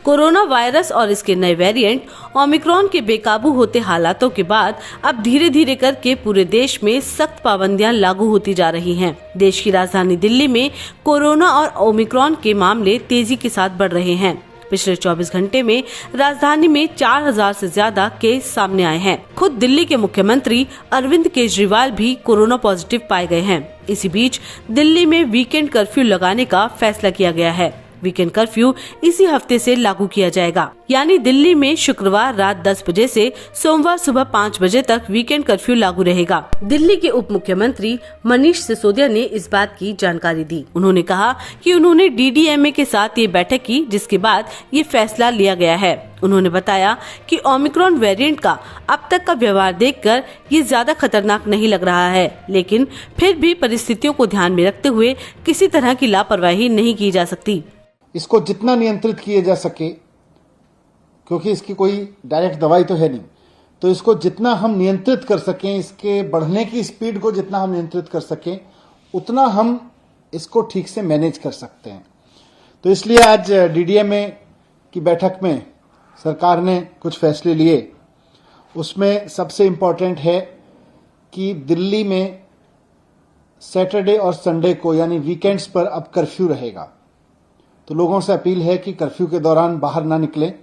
Corona virus और इसके नए वेरिएंट ओमिक्रॉन के बेकाबू होते हालातों के बाद अब धीरे धीरे करके पूरे देश में सख्त पाबंदियां लागू होती जा रही हैं। देश की राजधानी दिल्ली में कोरोना और ओमिक्रॉन के मामले तेजी के साथ बढ़ रहे हैं। पिछले 24 घंटे में राजधानी में 4000 से ज्यादा केस सामने आए हैं। खुद दिल्ली के मुख्यमंत्री अरविंद केजरीवाल भी कोरोना पॉजिटिव पाए गए हैं। इसी बीच दिल्ली में वीकेंड कर्फ्यू लगाने का फैसला किया गया है। वीकेंड कर्फ्यू इसी हफ्ते से लागू किया जाएगा, यानी दिल्ली में शुक्रवार रात 10 बजे से सोमवार सुबह 5 बजे तक वीकेंड कर्फ्यू लागू रहेगा। दिल्ली के उप मुख्यमंत्री मनीष सिसोदिया ने इस बात की जानकारी दी। उन्होंने कहा कि उन्होंने डीडीएमए के साथ ये बैठक की, जिसके बाद ये फैसला लिया गया है। उन्होंने बताया कि ओमिक्रॉन वेरिएंट का अब तक का व्यवहार देखकर ये ज्यादा खतरनाक नहीं लग रहा है, लेकिन फिर भी परिस्थितियों को ध्यान में रखते हुए किसी तरह की लापरवाही नहीं की जा सकती। इसको जितना नियंत्रित किया जा सके, क्योंकि इसकी कोई डायरेक्ट दवाई तो है नहीं, तो इसको जितना हम नियंत्रित कर सकें, इसके बढ़ने की स्पीड को जितना हम नियंत्रित कर सकें, उतना हम इसको ठीक से मैनेज कर सकते हैं। तो इसलिए आज डीडीएमए की बैठक में सरकार ने कुछ फैसले लिए। उसमें सबसे इम्पोर्टेंट है कि दिल्ली में सैटरडे और संडे को, यानी वीकेंड्स पर अब कर्फ्यू रहेगा। तो लोगों से अपील है कि कर्फ्यू के दौरान बाहर ना निकलें।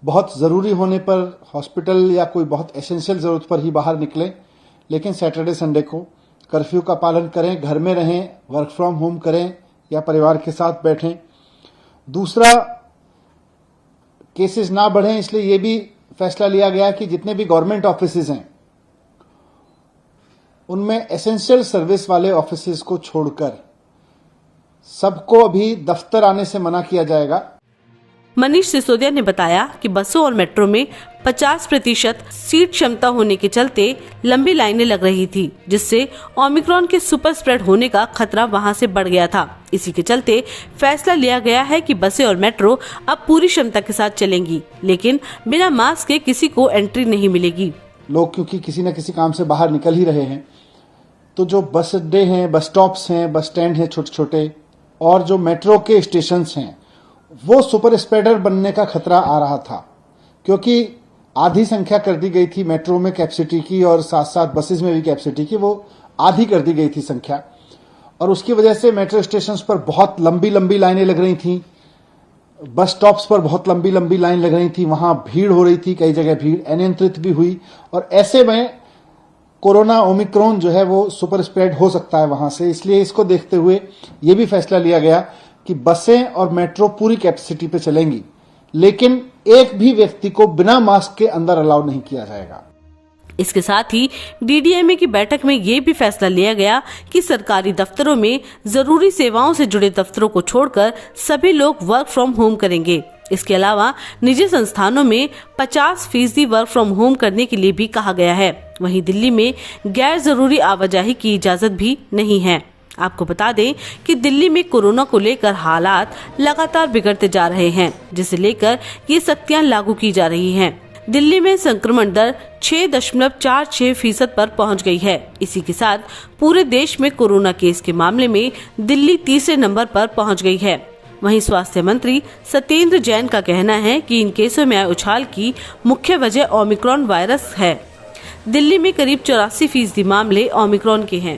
बहुत ज़रूरी होने पर हॉस्पिटल या कोई बहुत एसेंशियल ज़रूरत पर ही बाहर निकलें, लेकिन सैटरडे संडे को कर्फ्यू का पालन करें, घर में रहें, वर्क फ्रॉम होम करें या परिवार के साथ बैठें। दूसरा, केसेस ना बढ़ें, इसलिए ये भी फैसला लिया गया कि जितने भी गवर्नमेंट ऑफिसेज हैं उनमें एसेंशियल सर्विस वाले ऑफिसेज को छोड़कर सबको अभी दफ्तर आने से मना किया जाएगा। मनीष सिसोदिया ने बताया कि बसों और मेट्रो में 50% सीट क्षमता होने के चलते लंबी लाइनें लग रही थी, जिससे ओमिक्रॉन के सुपर स्प्रेड होने का खतरा वहां से बढ़ गया था। इसी के चलते फैसला लिया गया है कि बसें और मेट्रो अब पूरी क्षमता के साथ चलेंगी, लेकिन बिना मास्क के किसी को एंट्री नहीं मिलेगी। लोग क्योंकि किसी न किसी काम से बाहर निकल ही रहे हैं, तो जो बस अड्डे हैं, बस स्टॉप्स हैं, बस स्टैंड हैं छोटे छोटे, और जो मेट्रो के स्टेशंस हैं, वो सुपर स्प्रेडर बनने का खतरा आ रहा था, क्योंकि आधी संख्या कर दी गई थी मेट्रो में कैपेसिटी की, और साथ साथ बसेस में भी कैपेसिटी की वो आधी कर दी गई थी संख्या। और उसकी वजह से मेट्रो स्टेशंस पर बहुत लंबी लंबी लाइनें लग रही थी, बस स्टॉप्स पर बहुत लंबी लंबी लाइन लग रही थी, वहां भीड़ हो रही थी, कई जगह भीड़ अनियंत्रित भी हुई, और ऐसे में कोरोना ओमिक्रॉन जो है वो सुपर स्प्रेड हो सकता है वहां से। इसलिए इसको देखते हुए ये भी फैसला लिया गया कि बसें और मेट्रो पूरी कैपेसिटी पे चलेंगी, लेकिन एक भी व्यक्ति को बिना मास्क के अंदर अलाउ नहीं किया जाएगा। इसके साथ ही डीडीएमए की बैठक में ये भी फैसला लिया गया कि सरकारी दफ्तरों में जरूरी सेवाओं से जुड़े दफ्तरों को छोड़कर सभी लोग वर्क फ्रॉम होम करेंगे। इसके अलावा निजी संस्थानों में 50% वर्क फ्रॉम होम करने के लिए भी कहा गया है। वहीं दिल्ली में गैर जरूरी आवाजाही की इजाजत भी नहीं है। आपको बता दें कि दिल्ली में कोरोना को लेकर हालात लगातार बिगड़ते जा रहे हैं, जिसे लेकर ये सख्तियां लागू की जा रही हैं। दिल्ली में संक्रमण दर 6.46% पर पहुंच गई है। इसी के साथ पूरे देश में कोरोना केस के मामले में दिल्ली तीसरे नंबर पर पहुंच गई है। वहीं स्वास्थ्य मंत्री सत्येंद्र जैन का कहना है कि इन केसों में आए उछाल की मुख्य वजह ओमिक्रॉन वायरस है। दिल्ली में करीब 84% मामले ओमिक्रॉन के हैं।